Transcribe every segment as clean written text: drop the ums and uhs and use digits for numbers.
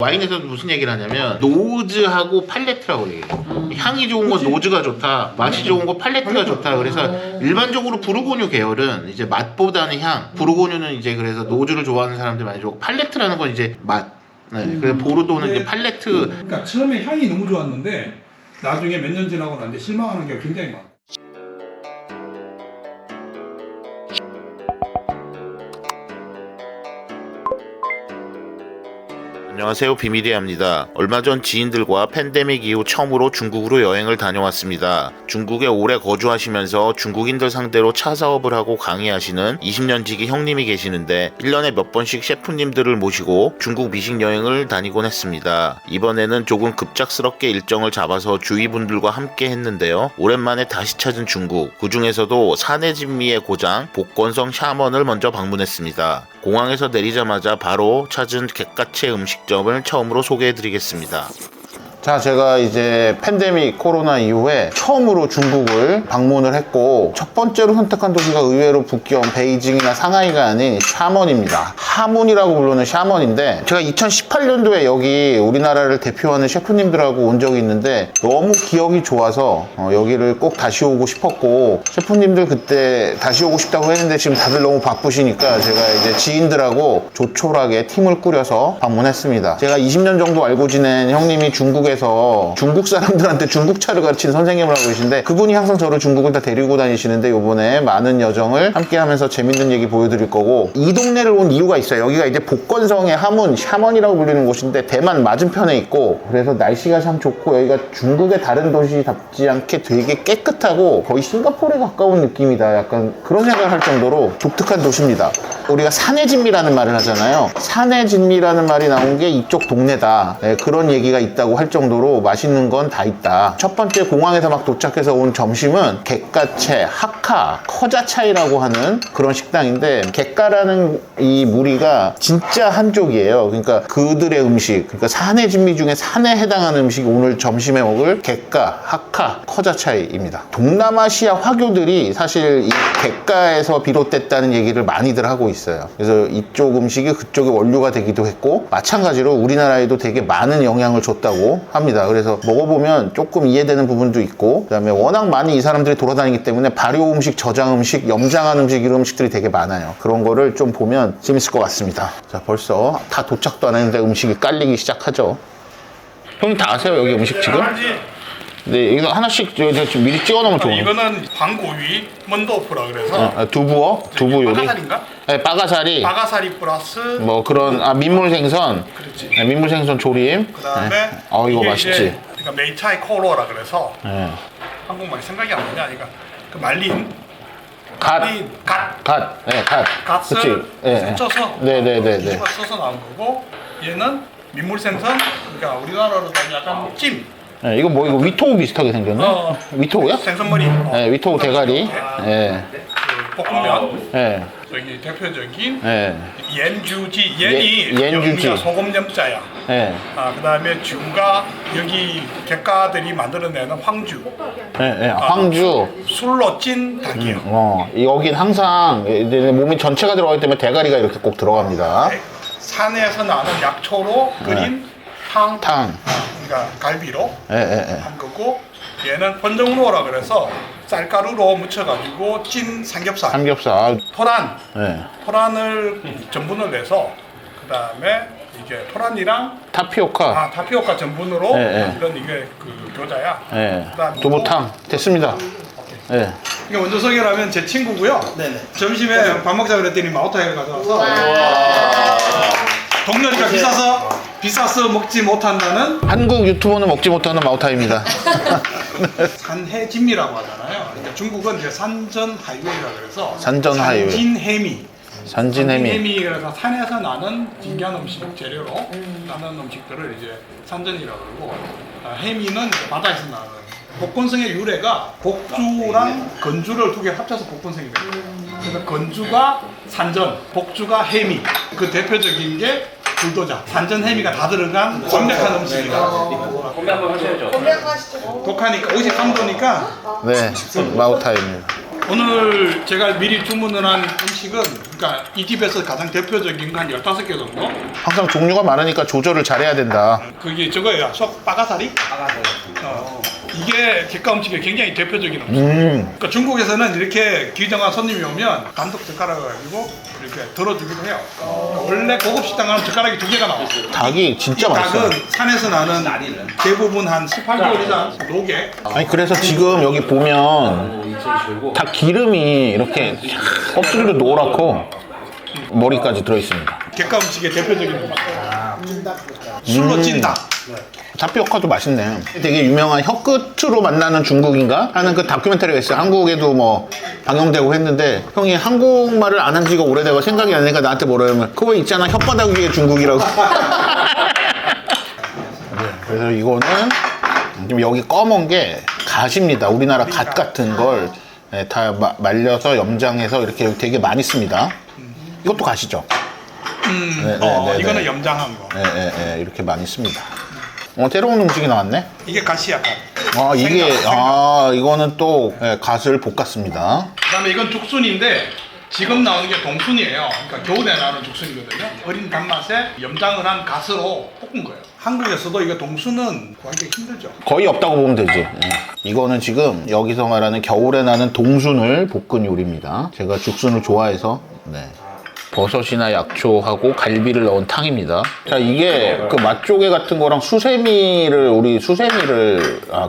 와인에서도 무슨 얘기를 하냐면 노즈하고 팔레트라고 얘기해요. 향이 좋은 건 노즈가 좋다, 맛이 좋은 건 팔레트가 좋다. 그래서 일반적으로 부르고뉴 계열은 이제 맛보다는 향, 부르고뉴는 이제 그래서 노즈를 좋아하는 사람들이 많이 좋고, 팔레트라는 건 이제 맛. 네, 그래서 보르도는 이제 팔레트. 그러니까 처음에 향이 너무 좋았는데 나중에 몇 년 지나고 나는데 실망하는 게 굉장히 많아. 안녕하세요, 비밀이야입니다. 얼마 전 지인들과 팬데믹 이후 처음으로 중국으로 여행을 다녀왔습니다. 중국에 오래 거주하시면서 중국인들 상대로 차 사업을 하고 강의하시는 20년 지기 형님이 계시는데 1년에 몇 번씩 셰프님들을 모시고 중국 미식 여행을 다니곤 했습니다. 이번에는 조금 급작스럽게 일정을 잡아서 주위 분들과 함께 했는데요. 오랜만에 다시 찾은 중국, 그 중에서도 사내진미의 고장 복건성 샤먼을 먼저 방문했습니다. 공항에서 내리자마자 바로 찾은 갯가채 음식점을 처음으로 소개해드리겠습니다. 자, 제가 이제 팬데믹 코로나 이후에 처음으로 중국을 방문을 했고, 첫 번째로 선택한 도시가 의외로 북경 베이징이나 상하이가 아닌 샤먼입니다. 하문이라고 부르는 샤먼인데, 제가 2018년도에 여기 우리나라를 대표하는 셰프님들하고 온 적이 있는데 너무 기억이 좋아서 여기를 꼭 다시 오고 싶었고, 셰프님들 그때 다시 오고 싶다고 했는데 지금 다들 너무 바쁘시니까 제가 이제 지인들하고 조촐하게 팀을 꾸려서 방문했습니다. 제가 20년 정도 알고 지낸 형님이 중국에서 중국 사람들한테 중국차를 가르치는 선생님을 하고 계신데, 그분이 항상 저를 중국을 다 데리고 다니시는데 요번에 많은 여정을 함께 하면서 재밌는 얘기 보여드릴 거고, 이 동네를 온 이유가 있어요. 여기가 이제 복건성의 하문, 샤먼이라고 불리는 곳인데 대만 맞은편에 있고, 그래서 날씨가 참 좋고 여기가 중국의 다른 도시답지 않게 되게 깨끗하고 거의 싱가포르에 가까운 느낌이다, 약간 그런 생각을 할 정도로 독특한 도시입니다. 우리가 사내진미라는 말을 하잖아요. 사내진미라는 말이 나온 게 이쪽 동네다, 네, 그런 얘기가 있다고 할 정도로 맛있는 건 다 있다. 첫 번째 공항에서 막 도착해서 온 점심은 갯가채, 하카, 커자차이라고 하는 그런 식당인데, 갯가라는 이 무리가 진짜 한족이에요. 그러니까 그들의 음식, 그러니까 사내진미 중에 산에 해당하는 음식이 오늘 점심에 먹을 갯가, 하카, 커자차이입니다. 동남아시아 화교들이 사실 이 갯가에서 비롯됐다는 얘기를 많이들 하고 있어요. 그래서 이쪽 음식이 그쪽의 원료가 되기도 했고, 마찬가지로 우리나라에도 되게 많은 영향을 줬다고 합니다. 그래서 먹어보면 조금 이해되는 부분도 있고, 그 다음에 워낙 많이 이 사람들이 돌아다니기 때문에 발효 음식, 저장 음식, 염장한 음식, 이런 음식들이 되게 많아요. 그런 거를 좀 보면 재밌을 것 같습니다. 자, 벌써 다 도착도 안 했는데 음식이 깔리기 시작하죠. 형님 다 아세요, 여기 음식 지금? 네, 이거 하나씩 좀 미리 찍어 놓으면 좋아요. 이거는 방고위 먼도프라 그래서 두부어? 두부 요리? 빠가사리인가? 네, 빠가사리. 빠가사리 플러스 뭐 그런 민물생선. 그렇지. 네, 민물생선 조림. 그다음에 네. 이거 맛있지. 이제 그러니까 메이차이 코로라 그래서 네. 한국말이 생각이 안 나냐, 이거 그 말린 갓. 갓 네, 갓. 갓을 그치. 네. 쪄서 네네네네. 뒤집어 써서 나온 거고, 얘는 민물생선, 그러니까 우리나라로 따지면 약간 찜. 네, 이거 뭐, 이거 위토우 비슷하게 생겼네? 위토우야? 생선머리. 네, 위토우 대가리. 네. 그 볶음면. 네. 여기 대표적인 네. 옌주지. 옌이 옌주지. 여기가 소금 염자야. 네. 그다음에 주가 여기 객가들이 만들어내는 황주. 네, 네. 황주. 술로 찐 닭이요. 여긴 항상 이제 몸이 전체가 들어가기 때문에 대가리가 이렇게 꼭 들어갑니다. 산에서 나는 약초로 끓인 탕. 그러니까 갈비로 한 거고, 얘는 혼정로라 그래서 쌀가루로 묻혀가지고 찐 삼겹살. 토란. 네. 토란을 전분을 내서, 그 다음에 이게 토란이랑 타피오카. 타피오카 전분으로 만든 이게 그 교자야. 네. 그다음에 두부탕. 됐습니다. 네. 이게 먼저 소개를 하면 제 친구고요. 네네. 점심에 밥 먹자 그랬더니 마오타이를 가져와서 동료니까 비싸서 먹지 못한다는 한국 유튜버는 먹지 못하는 마오타입니다. 산해진미라고 하잖아요. 그러니까 중국은 이제 산전 하이웨이라 그래서 산전 하이웨이. 산진해미 그래서 산에서 나는 진기한 음식 재료로 나는 음식들을 이제 산전이라고 그러고, 해미는 이제 바다에서 나는. 복건성의 유래가 복주랑 건주를 두 개 합쳐서 복건성이 됩니다. 그래서 건주가 산전, 복주가 해미. 그 대표적인 게 불도자, 산전 해미가 다 들어간 완벽한 음식이다. 건배 한번 하셔야죠. 독하니까 53도니까 네, 마오타입니다. 오늘 제가 미리 주문을 한 음식은 그러니까 이 집에서 가장 대표적인 거 한 15개 정도? 항상 종류가 많으니까 조절을 잘해야 된다. 그게 저거예요. 속 빠가사리? 빠가서 이게 객가 음식의 굉장히 대표적인 음식. 그러니까 중국에서는 이렇게 기정한 손님이 오면 단독 젓가락을 가지고 이렇게 덜어주기도 해요. 원래 고급 식당 가면 젓가락이 2개가 나와요. 닭이 진짜 이 맛있어요. 닭은 산에서 나는 아니는 대부분 한 18개월 이상 녹에 아니 그래서 지금 여기 보면 닭 기름이 이렇게 껍질도 노랗고 머리까지 들어있습니다. 객가 음식의 대표적인 음식. 술로 찐 닭. 타피오카도 맛있네. 되게 유명한 혀끝으로 만나는 중국인가 하는 그 다큐멘터리가 있어요. 한국에도 뭐 방영되고 했는데 형이 한국말을 안 한 지가 오래되고 생각이 안 나니까 나한테 뭐라 하면 그거 있잖아 혓바닥 위에 중국이라고. 그래서 이거는 지금 여기 검은 게 갓입니다. 우리나라 갓 같은 걸 다 말려서 염장해서 이렇게 되게 많이 씁니다. 이것도 갓이죠? 이거는 염장한 거. 이렇게 많이 씁니다. 새로운 음식이 나왔네? 이게 가시야 갓. 이거는 또 갓을 볶았습니다. 그다음에 이건 죽순인데 지금 나오는 게 동순이에요. 그러니까 겨울에 나오는 죽순이거든요. 어린 단맛에 염장을 한 갓으로 볶은 거예요. 한국에서도 이거 동순은 구하기 힘들죠. 거의 없다고 보면 되지. 이거는 지금 여기서 말하는 겨울에 나는 동순을 볶은 요리입니다. 제가 죽순을 좋아해서 버섯이나 약초하고 갈비를 넣은 탕입니다. 자, 이게 그 맛조개 같은 거랑 수세미를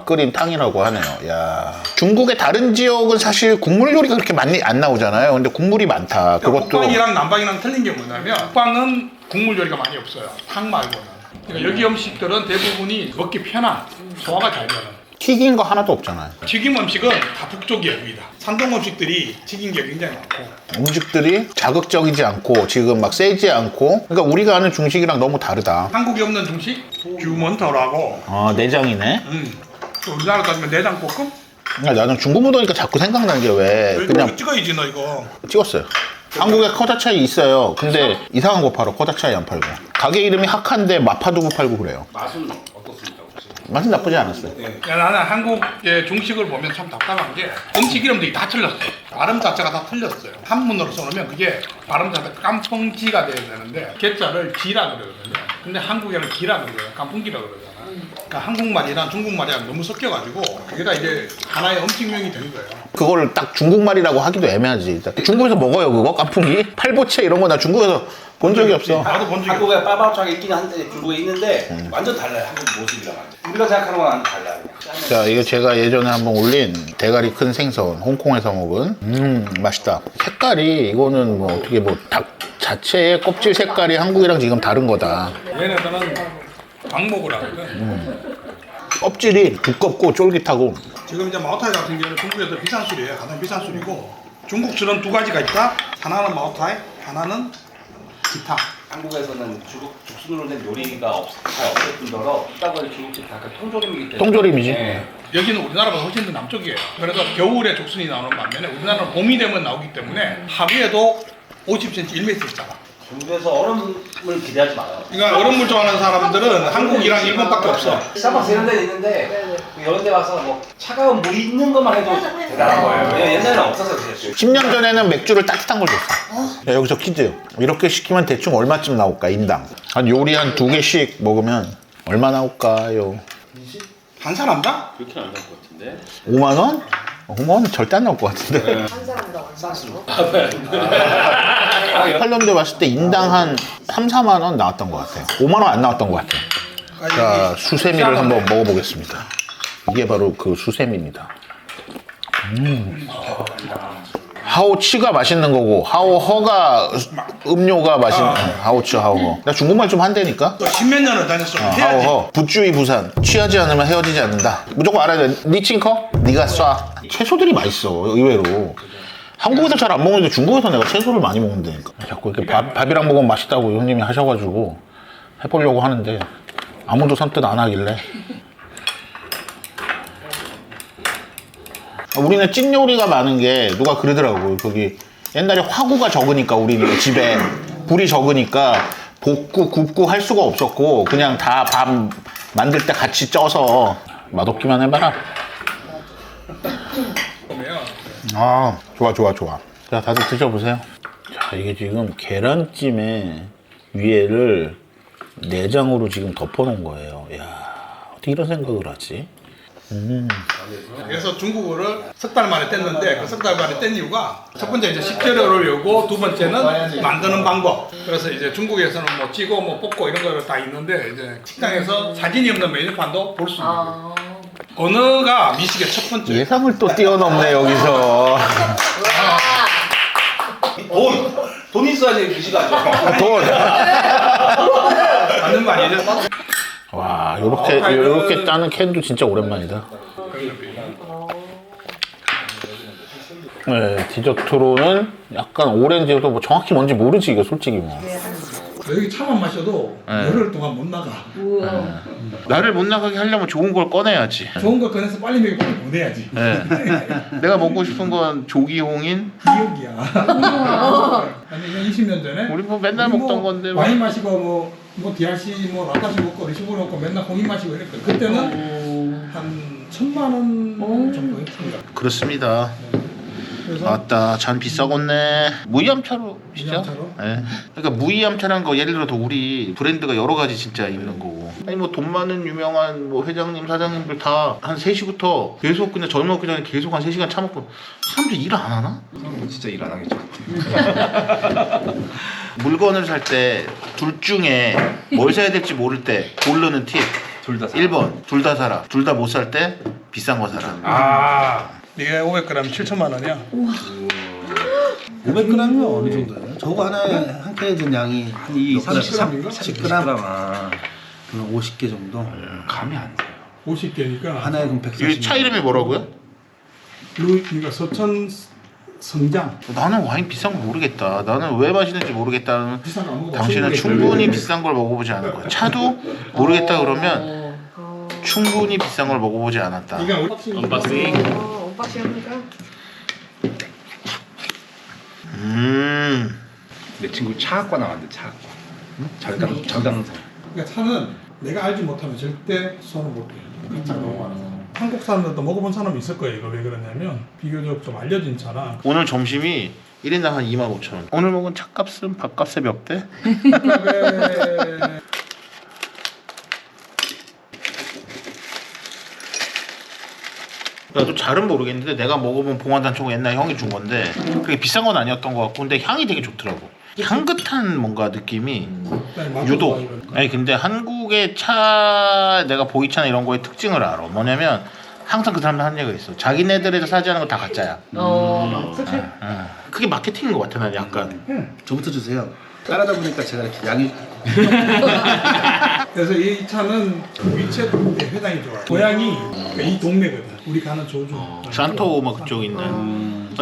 끓인 탕이라고 하네요. 야, 중국의 다른 지역은 사실 국물 요리가 그렇게 많이 안 나오잖아요. 근데 국물이 많다. 그것도 북방이랑 남방이랑 틀린 게 뭐냐면 북방은 국물 요리가 많이 없어요. 탕 말고는. 그러니까 여기 음식들은 대부분이 먹기 편한 소화가 잘 되는. 튀긴 거 하나도 없잖아요. 튀김 음식은 다 북쪽이에요, 여기 다. 산동 음식들이 튀긴 게 굉장히 많고. 음식들이 자극적이지 않고 지금 막 세지 않고 그러니까 우리가 아는 중식이랑 너무 다르다. 한국에 없는 중식 규먼터라고. 내장이네. 또 우리나라 따지면 내장볶음? 나는 중국 묻으니까 자꾸 생각나는 게 왜 이거 그냥 찍어야지 너 이거. 찍었어요. 한국에 커다차이 있어요. 근데 이상한 거 팔아. 커다차이 안 팔고. 가게 이름이 학한데 마파두부 팔고 그래요. 맛은 어떻습니까 혹시? 맛은 나쁘지 않았어요. 야, 나는 한국의 중식을 보면 참 답답한 게 음식 이름들이 다 틀렸어요. 발음 자체가 다 틀렸어요. 한문으로 써놓으면 그게 발음 자체가 깐풍지가 돼야 되는데 개자를 지라 그러거든요. 근데 한국에는 기라 그러거든요. 깐풍기라 그러잖아. 그러니까 한국말이랑 중국말이랑 너무 섞여가지고 그게 다 이제 하나의 음식명이 된 거예요. 그걸 딱 중국말이라고 하기도 애매하지. 중국에서 먹어요 그거? 깐풍기? 팔보채 이런 거 나 중국에서 본 적이 없어. 나도 본 적이 없어. 한국에 빠바차가 있긴 한데 중국에 있는데 완전 달라요. 한국 모습이랑 우리가 생각하는 건 완전 달라요. 자, 이거 제가 예전에 한번 올린 대가리 큰 생선 홍콩에서 먹은 맛있다. 색깔이 이거는 뭐 어떻게 뭐 닭 자체의 껍질 색깔이 한국이랑 지금 다른 거다. 얘네들은 방목을 하거든. 껍질이 두껍고 쫄깃하고 지금 이제 마오타이 같은 경우는 중국에서 비싼 술이에요. 가장 비싼 술이고 중국술은 두 가지가 있다. 하나는 마오타이, 하나는 기타. 한국에서는 죽순으로 된 요리가 잘 없을 뿐더러 있다고 중국집 다 통조림이기 때문에 통조림이지. 네. 여기는 우리나라보다 훨씬 더 남쪽이에요. 그래서 겨울에 죽순이 나오는 반면에 우리나라는 봄이 되면 나오기 때문에 하루에도 50cm, 1m 있잖아. 중국에서 얼음을 기대하지 마요. 그러니까 얼음물 좋아하는 사람들은 한국이랑 일본밖에 없어. 스타벅스 이런 데 있는데 이런 데 와서 뭐 차가운 물 있는 것만 해도 대단한 거예요. 왜냐면 옛날에는 없어서 그랬어요. 10년 전에는 맥주를 따뜻한 걸 줬어. 야, 여기서 퀴즈. 이렇게 시키면 대충 얼마쯤 나올까, 인당? 한 요리 한 2개씩 먹으면 얼마 나올까요? 한 사람당? 그렇게는 안 나올 것 같은데. 5만 원? 5만 원은 절대 안 나올 것 같은데. 한 사람당 얼마죠? 8년도에 봤을 때 인당 한 3, 4만 원 나왔던 것 같아요. 5만 원 안 나왔던 것 같아요. 자, 수세미를 한번 먹어보겠습니다. 이게 바로 그 수세미입니다. 하오치가 맛있는 거고 하오허가 음료가 맛있는 하오치 하오허. 나 중국말 좀 한다니까. 또 십몇 년을 다녔어. 해야지. 하오허 부주의 부산 취하지 않으면 헤어지지 않는다. 무조건 알아야 돼. 니칭커? 네가 쏴. 채소들이 맛있어 의외로. 한국에서 잘 안 먹는데 중국에서 내가 채소를 많이 먹는다니까. 자꾸 이렇게 밥이랑 먹으면 맛있다고 형님이 하셔가지고 해보려고 하는데 아무도 선뜻 안 하길래. 우리는 찐 요리가 많은 게 누가 그러더라고. 거기 옛날에 화구가 적으니까 우리는 집에 불이 적으니까 볶고 굽고 할 수가 없었고 그냥 다 밥 만들 때 같이 쪄서 맛없기만 해봐라. 보면 아, 좋아. 자, 다들 드셔보세요. 자, 이게 지금 계란찜에 위에를 내장으로 지금 덮어놓은 거예요. 야, 어떻게 이런 생각을 하지? 그래서 중국어를 석 달 만에 뗐는데 그 석 달 만에 뗀 이유가 첫 번째 이제 식재료를 요고 두 번째는 만드는 방법. 그래서 이제 중국에서는 뭐 찌고 뭐 볶고 이런 거를 다 있는데 이제 식당에서 사진이 없는 메뉴판도 볼 수 있는 거예요. 언어가 미식의 첫 번째. 예상을 또 뛰어넘네, 여기서. 돈 있어야지 미식하죠. 돈. 맞는 말이죠. 와, 요렇게 짜는 캔도 진짜 오랜만이다. 네, 디저트로는 약간 오렌지도 뭐 정확히 뭔지 모르지, 이거 솔직히 뭐. 여기 차만 마셔도 열흘 동안 못 나가. 나를 못 나가게 하려면 좋은 걸 꺼내야지. 좋은 거 꺼내서 빨리 먹고 빨리 보내야지. 네. 내가 먹고 싶은 건 조기홍인. 기억이야. 아니 20년 전에 우리 뭐 맨날 먹던 건데 뭐. 와인 마시고 뭐 DRC 뭐 라타시 먹고 리시브 먹고 맨날 홍인 마시고 이랬거든. 그때는 한 1,000만 원 정도 했습니다. 그렇습니다. 그래서 아따, 잔 비싸겠네. 무이암차로 시죠? 무이암차로? 네. 그러니까 무이암차란 거 예를 들어서 우리 브랜드가 여러 가지 진짜 있는 거고. 아니 뭐 돈 많은 유명한 뭐 회장님, 사장님들 다 한 3시부터 계속 그냥 저녁 먹기 전에 계속 한 3시간 참먹고 사람들 일 안 하나? 진짜 일 안 하겠죠. 물건을 살 때 둘 중에 뭘 사야 될지 모를 때 고르는 팁. 둘 다 1번 둘 다 사라. 둘 다 못 살 때 비싼 거 사라. 이게 500g 7,000만 원이야. 500g이면 어느 정도예요? 저거 하나에 한 캔에 든 양이 한 30g인가? 10g? 10g. 아, 그럼 50개 정도? 감이 안 돼요. 50개니까 하나에 그럼 140. 이 차 이름이 뭐라고요? 그러니까 서천 성장. 나는 와인 비싼 거 모르겠다. 나는 왜 마시는지 모르겠다. 비싼 거안 먹어. 당신은 충분히 비싼 걸 먹어보지 않을 거야. 차도 모르겠다 그러면 충분히 비싼 걸 먹어보지 않았다. 이게 언박싱. 언박싱 합니까? 내 친구 차학과 나왔는데 차학과. 절강성. 그러니까 차는 내가 알지 못하면 절대 손을 못 대. 차가 너무 많아서. 한국 사람들도 먹어본 사람이 있을 거예요. 이거 왜 그러냐면 비교적 좀 알려진 차라. 오늘 점심이 1인당 한 25,000원. 오늘 먹은 차값은 밥값의 몇 배? 나도 잘은 모르겠는데 내가 먹어본 봉화단초가 옛날 형이 준 건데 그게 비싼 건 아니었던 것 같고 근데 향이 되게 좋더라고. 향긋한 뭔가 느낌이 유독. 아니 근데 한국의 차 내가 보이차나 이런 거의 특징을 알아. 뭐냐면 항상 그 사람들 하는 얘기가 있어. 자기네들에서 사지하는 거 다 가짜야. 그치? 그게 마케팅인 것 같아 난 약간. 저부터 주세요. 따라다 보니까 제가 이렇게 양이 그래서 이 차는 위챗 회장이 좋아요. 고향이 그러니까 이 동네거든. 우리 가는 조주. 산토 막 그쪽 있네.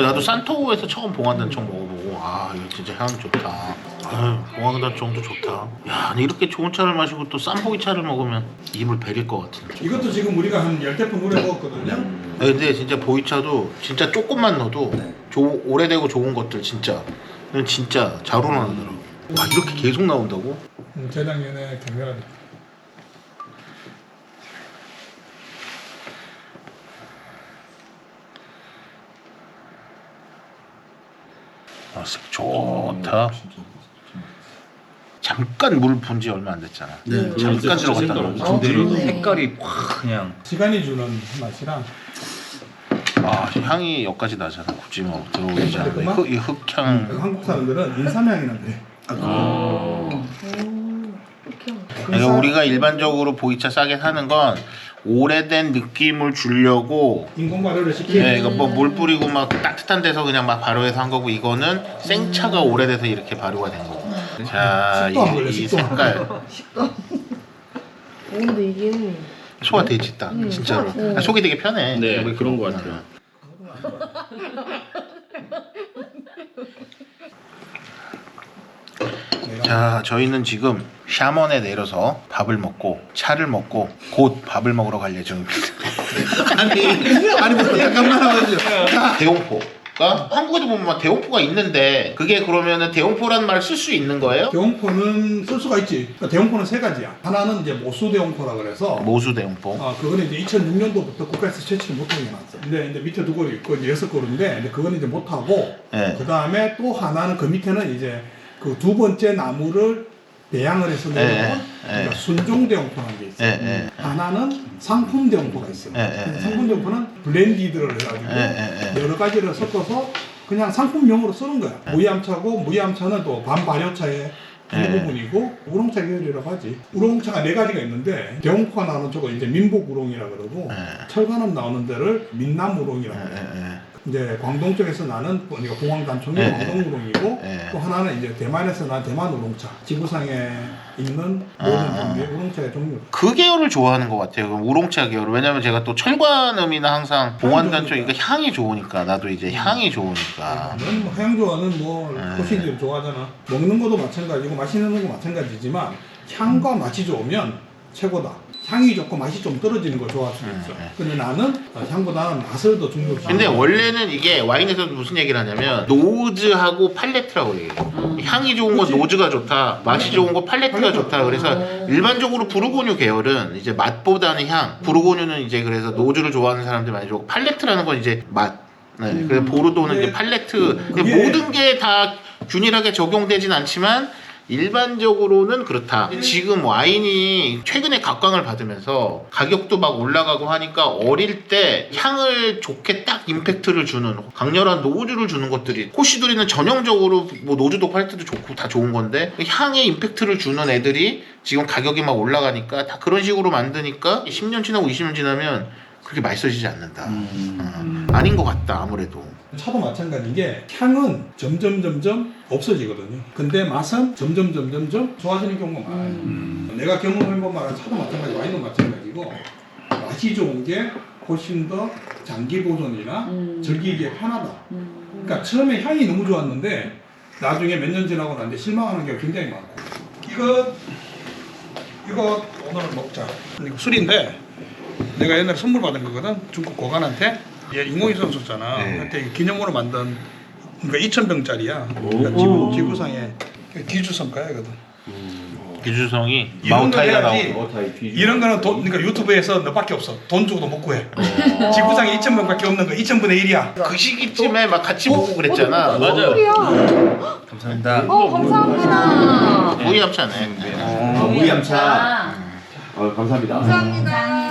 나도 산토에서 처음 봉화단청 먹어보고 아 이거 진짜 향 좋다. 아유 봉화단청도 좋다. 야 근데 이렇게 좋은 차를 마시고 또 쌈보기 차를 먹으면 입을 베릴 것 같은데. 이것도 지금 우리가 한 10대푼 오래 먹었거든요. 근데 진짜 보이차도 진짜 조금만 넣어도 오래되고 좋은 것들 진짜 잘 우러나더라고. 와 이렇게 계속 나온다고? 재작년에 경매가 아, 색 좋다. 잠깐 물 본 지 얼마 안 됐잖아. 네, 잠깐 들어갔다. 근데 색깔이 확 그냥. 시간이 주는 맛이랑 아 향이 여기까지 나잖아. 굳이 뭐 들어오지 않아. 이 흙향. 한국 사람들은 인삼향이 난대. 그러니까 우리가 일반적으로 보이차 싸게 사는 건 오래된 느낌을 주려고 인공 발효를 시키는. 네, 이거 뭐 물 뿌리고 막 따뜻한 데서 그냥 막 발효해서 한 거고 이거는 생차가 오래돼서 이렇게 발효가 된 거고. 자, 식도 안 걸려, 이 식도. 색깔 근데 이게 소화 되지 딱 진짜로. 아, 속이 되게 편해. 네, 왜 그런 것 같아요. 자, 저희는 지금 샤먼에 내려서 밥을 먹고 차를 먹고 곧 밥을 먹으러 갈 예정입니다. 아니 뭐 잠깐만 하면요. 대용포. 한국에도 보면 막 대용포가 있는데 그게 그러면은 대용포라는 말을 쓸 수 있는 거예요? 대용포는 쓸 수가 있지. 그러니까 대용포는 세 가지야. 하나는 이제 모수 대용포라 그래서 모수 대용포. 그거는 이제 2006년도부터 국가에서 채취를 못하게 해놨어. 근데 이제 밑에 두 그루 있고 이제 6그루인데 이제 그거는 이제 못하고 네. 그 다음에 또 하나는 그 밑에는 이제 그 두 번째 나무를 배양을 해서 내는 그러니까 순종 대용포라는 게 있어. 하나는 상품 대용포가 있어. 상품 대용포는 블렌디드를 해가지고 여러 가지를 섞어서 그냥 상품용으로 쓰는 거야. 무이암차고 무이암차는 또 반발효차의 한 부분이고 우롱차 계열이라고 하지. 우롱차가 네 가지가 있는데 대용포가 나오는 쪽은 이제 민복 우롱이라 그러고 철간암 나오는 데를 민남 우롱이라고 해. 이제 광동 쪽에서 나는 그러니까 공황단총이 광동 우롱이고 또 하나는 이제 대만에서 난 대만 우롱차. 지구상에 있는 모든 종류의 우롱차의 종류. 그 계열을 좋아하는 것 같아요. 그럼 우롱차 계열. 왜냐면 제가 또 철관음이나 항상 봉환단 쪽이니까 향이 좋으니까 나도 이제 향이 좋으니까. 넌 뭐 해양 좋아하는 뭐 코시들 좋아하잖아. 먹는 것도 마찬가지고 맛있는 거 마찬가지지만 향과 맛이 좋으면 최고다. 향이 좋고 맛이 좀 떨어지는 걸 좋아할 수도 있어. 근데 나는 향보다는 맛을 더 중요시. 근데 원래는 이게 와인에서 무슨 얘기를 하냐면 노즈하고 팔레트라고 얘기해요. 향이 좋은 건 노즈가 좋다, 맛이 좋은 건 팔레트가 좋다. 그래서 일반적으로 부르고뉴 계열은 이제 맛보다는 향, 부르고뉴는 이제 그래서 노즈를 좋아하는 사람들이 많이 좋아하고 팔레트라는 건 이제 맛. 그래서 보르도는 이제 팔레트. 모든 게 다 균일하게 적용되진 않지만 일반적으로는 그렇다. 지금 와인이 최근에 각광을 받으면서 가격도 막 올라가고 하니까 어릴 때 향을 좋게 딱 임팩트를 주는 강렬한 노즈를 주는 것들이 코시들이는 전형적으로 뭐 노즈도 팔레트도 좋고 다 좋은 건데 향에 임팩트를 주는 애들이 지금 가격이 막 올라가니까 다 그런 식으로 만드니까 10년 지나고 20년 지나면 그렇게 맛있어지지 않는다. 아닌 것 같다 아무래도. 차도 마찬가지인 게 향은 점점 없어지거든요. 근데 맛은 점점 좋아지는 경우가 많아요. 내가 경험해본 말은 차도 마찬가지, 와인도 마찬가지고 맛이 좋은 게 훨씬 더 장기 보존이나 즐기기에 편하다. 그러니까 처음에 향이 너무 좋았는데 나중에 몇 년 지나고 나는데 실망하는 경우가 굉장히 많고. 이거 오늘 먹자. 이거 술인데 내가 옛날에 선물 받은 거거든. 중국 고관한테. 얘 인공위 선수잖아. 그때 기념으로 만든 그러니까 2,000병짜리야. 그러니까 지구상에 기주성가야거든. 기주성이 이런 거 마우타이가 해야지. 나오고. 이런 거는 그러니까 유튜브에서 너밖에 없어. 돈 주고도 못 구해. 지구상에 2,000병밖에 없는 거 2,000분의 1이야. 그 시기쯤에 막 같이 먹고 그랬잖아. 맞아요. 감사합니다. 감사합니다. 무이암차네. 무이암차. 감사합니다. 감사합니다.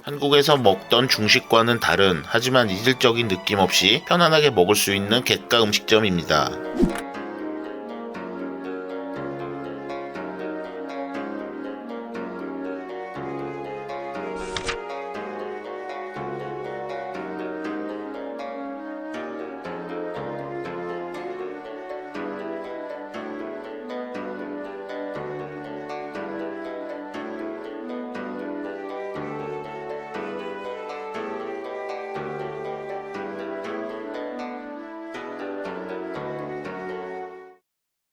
한국에서 먹던 중식과는 다른 하지만 이질적인 느낌 없이 편안하게 먹을 수 있는 갯가 음식점입니다.